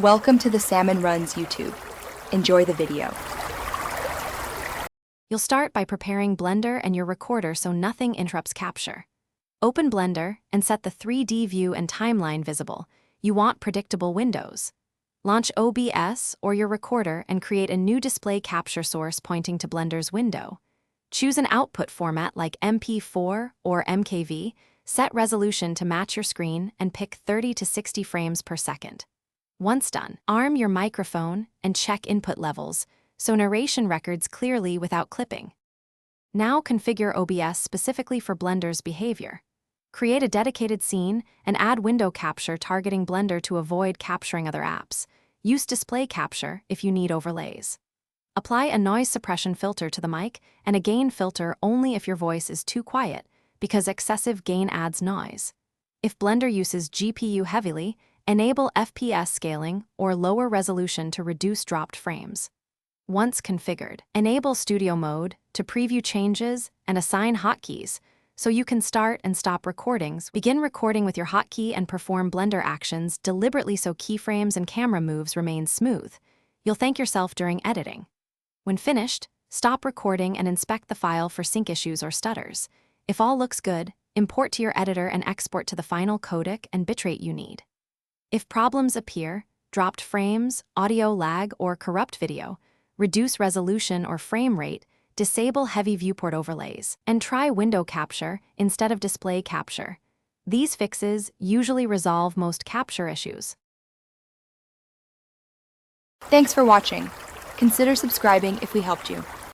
Welcome to the Salmon Runs YouTube. Enjoy the video. You'll start by preparing Blender and your recorder so nothing interrupts capture. Open Blender and set the 3D view and timeline visible. You want predictable windows. Launch OBS or your recorder and create a new display capture source pointing to Blender's window. Choose an output format like MP4 or MKV, set resolution to match your screen, and pick 30 to 60 frames per second. Once done, arm your microphone and check input levels so narration records clearly without clipping. Now configure OBS specifically for Blender's behavior. Create a dedicated scene and add window capture targeting Blender to avoid capturing other apps. Use display capture if you need overlays. Apply a noise suppression filter to the mic and a gain filter only if your voice is too quiet, because excessive gain adds noise. If Blender uses GPU heavily, enable FPS scaling or lower resolution to reduce dropped frames. Once configured, enable Studio Mode to preview changes and assign hotkeys, so you can start and stop recordings. Begin recording with your hotkey and perform Blender actions deliberately so keyframes and camera moves remain smooth. You'll thank yourself during editing. When finished, stop recording and inspect the file for sync issues or stutters. If all looks good, import to your editor and export to the final codec and bitrate you need. If problems appear, dropped frames, audio lag, or corrupt video, reduce resolution or frame rate, disable heavy viewport overlays, and try window capture instead of display capture. These fixes usually resolve most capture issues. Thanks for watching. Consider subscribing if we helped you.